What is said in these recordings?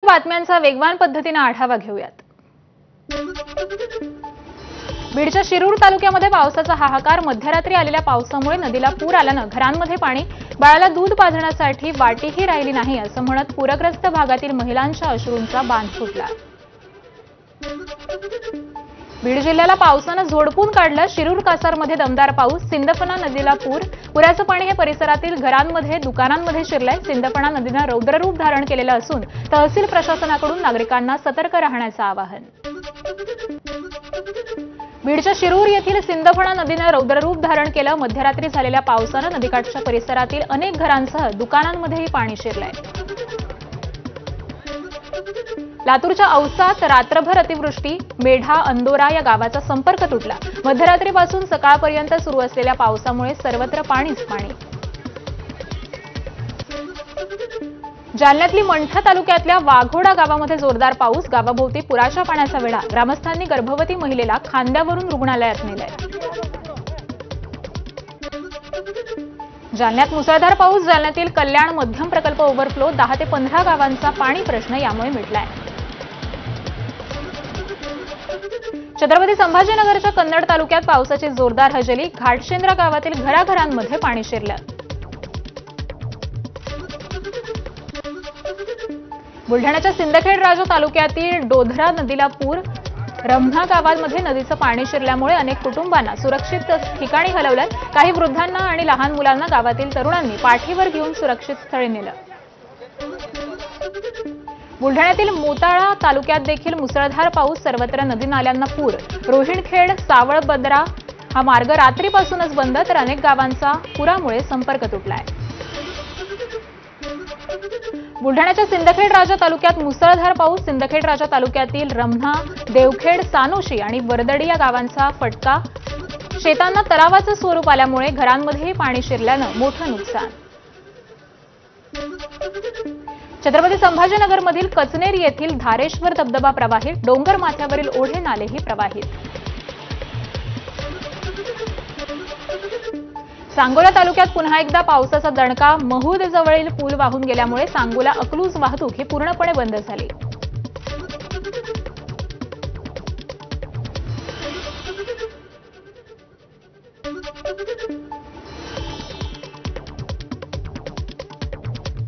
बातम्यांचा वेगवान पद्धतीने आढावा घेऊयात। बीडच्या शिरूर तालुक्यामध्ये पावसाचा हाहाकार। मध्यरात्री आलेल्या पावसामुळे नदीला पूर आल्याने घरांमध्ये पाणी, बाळाला दूध पाजण्यासाठी वाटीही राहिली नाही असं म्हणत पूरग्रस्त भागातील महिलांच्या अश्रूंचा बांध फुटला। बीड जिल्ह्याला पावसाने झोडपून काढलं। शिरूर कासारमध्ये दमदार पाऊस, सिंदफणा नदीला पूर। पुराचं पाणी हे परिसरातील घरांमध्ये, दुकानांमध्ये शिरलंय। सिंदफणा नदीने रौद्ररूप धारण केलेलं असून तहसील प्रशासनाकडून नागरिकांना सतर्क राहण्याचं आवाहन। बीडच्या शिरूर येथील सिंदफणा नदीने रौद्ररूप धारण केलं। मध्यरात्री झालेल्या पावसाने नदीकाठच्या परिसरातील अनेक घरांसह दुकानांमध्येही पाणी शिरलंय। लातूरच्या औसात रात्रभर अतिवृष्टी, मेढा अंदोरा या गावाचा संपर्क तुटला। मध्यरात्रीपासून सकाळपर्यंत सुरू असलेल्या पावसामुळे सर्वत्र पाणीच पाणी। जालन्यातली मंठा तालुक्यातल्या वाघोडा गावामध्ये जोरदार पाऊस, गावाभोवती पुराच्या पाण्याचा वेढा। ग्रामस्थांनी गर्भवती महिलेला खांद्यावरून रुग्णालयात नेलंय। जालन्यात मुसळधार पाऊस, जालन्यातील कल्याण मध्यम प्रकल्प ओव्हरफ्लो, 10 ते 15 गावांचा पाणी प्रश्न यामुळे मिटलाय। छत्रपती संभाजीनगरच्या कन्नड तालुक्यात पावसाची जोरदार हजेरी, घाटशेंद्रा गावातील घराघरांमध्ये पाणी शिरलं। बुलढाण्याच्या सिंदखेड राजा तालुक्यातील डोधरा नदीला पूर, रमणा गावांमध्ये नदीचं पाणी शिरल्यामुळे अनेक कुटुंबांना सुरक्षित ठिकाणी हलवलं। काही वृद्धांना आणि लहान मुलांना गावातील तरुणांनी पाठीवर घेऊन सुरक्षित स्थळी नेलं। बुलढाण्यातील मोताळा तालुक्यात देखील मुसळधार पाऊस, सर्वत्र नदी नाल्यांना पूर। रोहिणखेड सावळबद्रा हा मार्ग रात्रीपासूनच बंद, तर अनेक गावांचा पुरामुळे संपर्क तुटलाय। बुलढाण्याच्या सिंदखेड राजा तालुक्यात मुसळधार पाऊस, सिंदखेड राजा तालुक्यातील रमणा, देवखेड, सानोशी आणि वरदडी या गावांचा फटका। शेतांना तलावाचं स्वरूप आल्यामुळे घरांमध्येही पाणी शिरल्यानं मोठं नुकसान। छत्रपती संभाजीनगरमधील कचनेर येथील धारेश्वर धबधबा प्रवाहित, डोंगर माथ्यावरील ओढे नालेही प्रवाहित। सांगोला तालुक्यात पुन्हा एकदा पावसाचा दणका, महूद जवळील पूल वाहून गेल्यामुळे सांगोला अकलूज वाहतूक ही पूर्णपणे बंद झाली।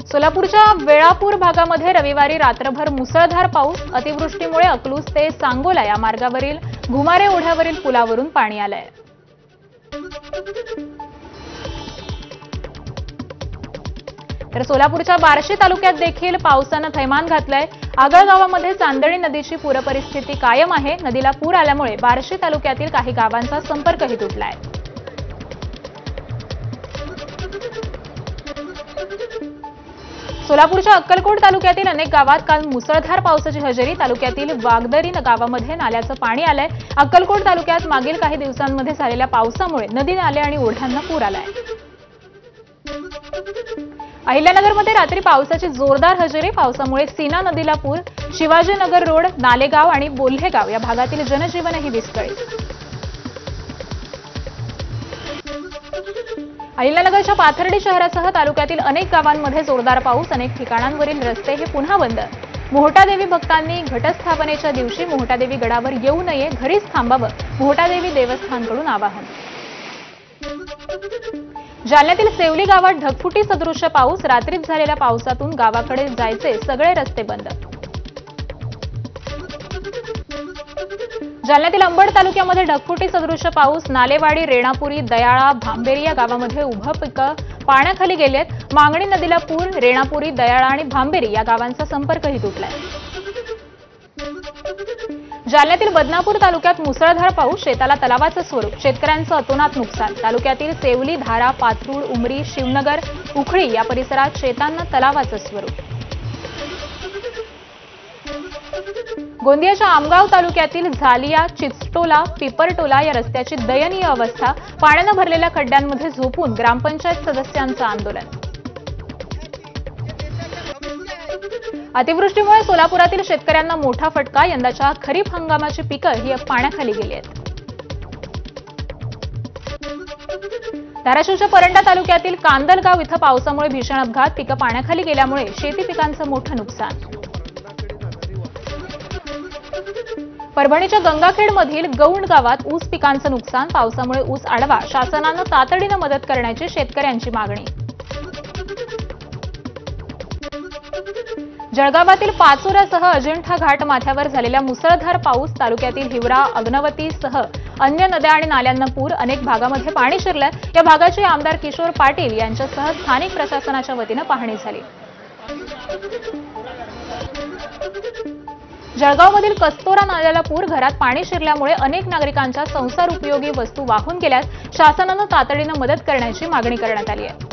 सोलापूरच्या वेळापूर भागामध्ये रविवारी रात्रभर मुसळधार पाऊस, अतिवृष्टीमुळे अकलूज ते सांगोला या मार्गावरील घुमारे ओढ्यावरील पुलावरून पाणी आलंय। तर सोलापूरच्या बार्शी तालुक्यात देखील पावसानं थैमान घातलंय। आगळ गावामध्ये चांदणी नदीची पूरपरिस्थिती कायम आहे। नदीला पूर आल्यामुळे बार्शी तालुक्यातील काही गावांचा संपर्कही तुटलाय। सोलापूरच्या अक्कलकोट तालुक्यातील अनेक गावात काल मुसळधार पावसाची हजेरी। तालुक्यातील वागदरी गावामध्ये नाल्याचं पाणी आलंय। अक्कलकोट तालुक्यात मागील काही दिवसांमध्ये झालेल्या पावसामुळे नदी, नाले आणि ओढ्यांना पूर आलाय। अहिल्यानगरमध्ये रात्री पावसाची जोरदार हजेरी, पावसामुळे सीना नदीला पूर। शिवाजीनगर रोड, नालेगाव आणि बोल्हेगाव या भागातील जनजीवनही विस्कळीत। अहिल्यानगरच्या पाथर्डी शहरासह तालुक्यातील अनेक गावांमध्ये जोरदार पाऊस, अनेक ठिकाणांवरील रस्ते हे पुन्हा बंद। मोहटादेवी भक्तांनी घटस्थापनेच्या दिवशी मोहटादेवी गडावर येऊ नये, घरीच थांबावं, मोहटादेवी देवस्थानकडून आवाहन। जालन्यातील सेवली गावात ढगफुटी सदृश्य पाऊस, रात्रीत झालेल्या पावसातून गावाकडे जायचे सगळे रस्ते बंद। जालन्यातील अंबड तालुक्यामध्ये ढगफुटी सदृश्य पाऊस, नालेवाडी, रेणापुरी, दयाळा, भांबेरी या गावामध्ये उभं पिकं पाण्याखाली गेलेत। मांगणी नदीला पूर, रेणापुरी, दयाळा आणि भांबेरी या गावांचा संपर्कही तुटलाय। जालन्यातील बदनापूर तालुक्यात मुसळधार पाऊस, शेताला तलावाचं स्वरूप, शेतकऱ्यांचं अतोनात नुकसान। तालुक्यातील सेवली, धारा, पाथरूड, उमरी, शिवनगर, उखळी या परिसरात शेतांना तलावाचं स्वरूप। गोंदियाच्या आमगाव तालुक्यातील झालिया, चिचटोला, पिपरटोला या रस्त्याची दयनीय अवस्था, पाण्यानं भरलेल्या खड्ड्यांमध्ये झोपून ग्रामपंचायत सदस्यांचं आंदोलन। अतिवृष्टीमुळे सोलापुरातील शेतकऱ्यांना मोठा फटका, यंदाच्या खरीप हंगामाची पिकं ही पाण्याखाली गेली आहेत। धाराशिवच्या परंडा तालुक्यातील कांदलगाव इथं पावसामुळे भीषण अपघात, पिकं पाण्याखाली गेल्यामुळे शेती पिकांचं मोठं नुकसान। परभणीच्या गंगाखेडमधील गौंड गावात ऊस पिकांचं नुकसान, पावसामुळे ऊस आडवा, शासनानं तातडीनं मदत करण्याची शेतकऱ्यांची मागणी. जळगावातील पाचोऱ्यासह अजिंठा घाट माथ्यावर झालेल्या मुसळधार पाऊस, तालुक्यातील हिवरा, अग्नवतीसह अन्य नद्या आणि नाल्यांना पूर, अनेक भागामध्ये पाणी शिरलंय. या भागाची आमदार किशोर पाटील यांच्यासह स्थानिक प्रशासनाच्या वतीनं पाहणी झाली. जळगावमधील कस्तोरा नाल्याला पूर, घरात पाणी शिरल्यामुळे अनेक नागरिकांच्या संसार उपयोगी वस्तू वाहून गेल्यास शासनानं तातडीनं मदत करण्याची मागणी करण्यात आली आहे.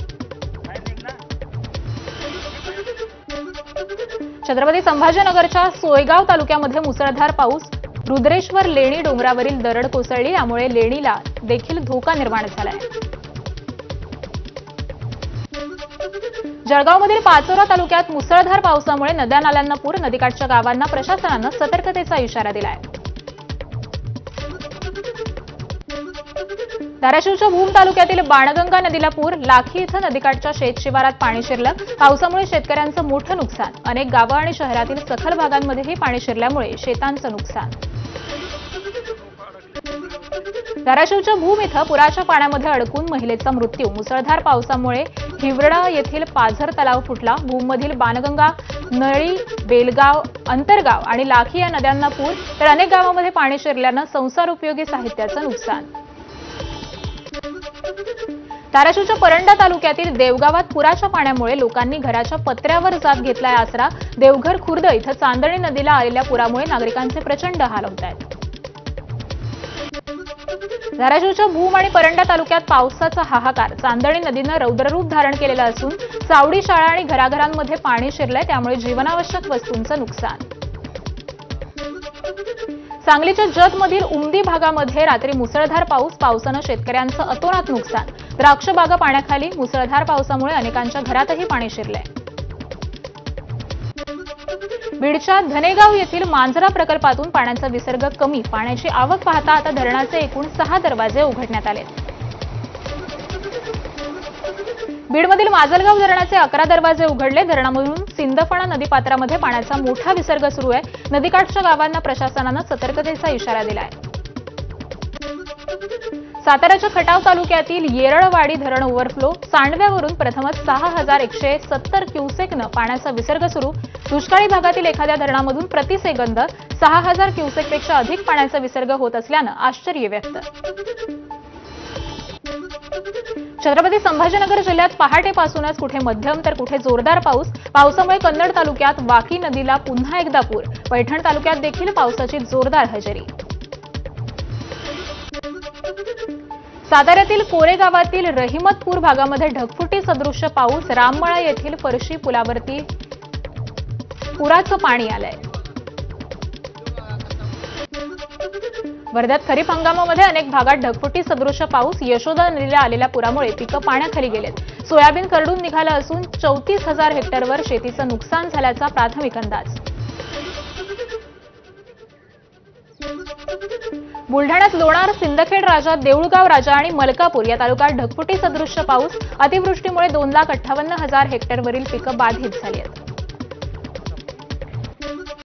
छत्रपती संभाजीनगरच्या सोयगाव तालुक्यामध्ये मुसळधार पाऊस, रुद्रेश्वर लेणी डोंगरावरील दरड कोसळली, यामुळे लेणीला देखील धोका निर्माण झालाय. जळगावमधील पाचोरा तालुक्यात मुसळधार पावसामुळे नद्या नाल्यांना पूर, नदीकाठच्या गावांना प्रशासनानं सतर्कतेचा इशारा दिलाय. धाराशिवच्या भूम तालुक्यातील बाणगंगा नदीला पूर, लाखी इथं नदीकाठच्या शेतशिवारात पाणी शिरलं. पावसामुळे शेतकऱ्यांचं मोठं नुकसान, अनेक गावं आणि शहरातील सखल भागांमध्येही पाणी शिरल्यामुळे शेतांचं नुकसान. धाराशिवच्या भूम इथं पुराच्या पाण्यामध्ये अडकून महिलेचा मृत्यू, मुसळधार पावसामुळे हिवरडा येथील पाझर तलाव फुटला. भूममधील बाणगंगा, नळी, बेलगाव, अंतरगाव आणि लाखी या नद्यांना पूर, तर अनेक गावांमध्ये पाणी शिरल्यानं संसार उपयोगी साहित्याचं नुकसान. धाराशिवच्या परंडा तालुक्यातील देवगावात पुराच्या पाण्यामुळे लोकांनी घराच्या पत्र्यावर जात घेतलाय आसरा. देवघर खुर्द इथं चांदणी नदीला आलेल्या पुरामुळे नागरिकांचे प्रचंड हाल होत आहेत. धाराशिवच्या भूम आणि परंडा तालुक्यात पावसाचा हाहाकार, चांदणी नदीनं रौद्ररूप धारण केलेलं असून चावडी शाळा आणि घराघरांमध्ये पाणी शिरलंय, त्यामुळे जीवनावश्यक वस्तूंचं नुकसान. सांगलीच्या जतमधील उमदी भागामध्ये रात्री मुसळधार पाऊस, पावसानं शेतकऱ्यांचं अतोनात नुकसान. द्राक्ष बागा पाण्याखाली, मुसळधार पावसामुळे अनेकांच्या घरातही पाणी शिरलंय. बीडच्या धनेगाव येथील मांजरा प्रकल्पातून पाण्याचा विसर्ग कमी, पाण्याची आवक पाहता आता धरणाचे एकूण 6 दरवाजे उघडण्यात आले. बीडमधील माजलगाव धरणाचे 11 दरवाजे उघडले. धरणामधून सिंदफणा नदीपात्रामध्ये पाण्याचा मोठा विसर्ग सुरू आहे. नदीकाठच्या गावांना प्रशासनानं सतर्कतेचा इशारा दिलाय. साताऱ्याच्या खटाव तालुक्यातील येरळवाडी धरण ओव्हरफ्लो, सांडव्यावरून प्रथमच 6170 क्युसेकनं पाण्याचा विसर्ग सुरू. दुष्काळी भागातील एखाद्या धरणामधून प्रतिसेकंद 6000 क्युसेकपेक्षा अधिक पाण्याचा विसर्ग होत असल्यानं आश्चर्य व्यक्त. छत्रपती संभाजीनगर जिल्ह्यात पहाटेपासूनच कुठे मध्यम तर कुठे जोरदार पाऊस, पावसामुळे कन्नड तालुक्यात वाकी नदीला पुन्हा एकदा पूर, पैठण तालुक्यात देखील पावसाची जोरदार हजेरी. साताऱ्यातील कोरेगावातील रहिमतपूर भागामध्ये ढगफुटी सदृश्य पाऊस, राममळा येथील फरशी पुलावरती पुराचं पाणी आलंय. वर्ध्यात खरीप हंगामामध्ये अनेक भागात ढगफुटी सदृश्य पाऊस, यशोदा नदीला आलेल्या पुरामुळे पिकं पाण्याखाली गेलेत. सोयाबीन करडून निघालं असून 34,000 हेक्टरवर शेतीचं नुकसान झाल्याचा प्राथमिक अंदाज. बुलढाण्यात लोणार, सिंदखेड राजा, देऊळगाव राजा आणि मलकापूर या तालुक्यात ढगफुटी सदृश्य पाऊस, अतिवृष्टीमुळे 2,58,000 हेक्टरवरील पिकं बाधित झाली आहेत.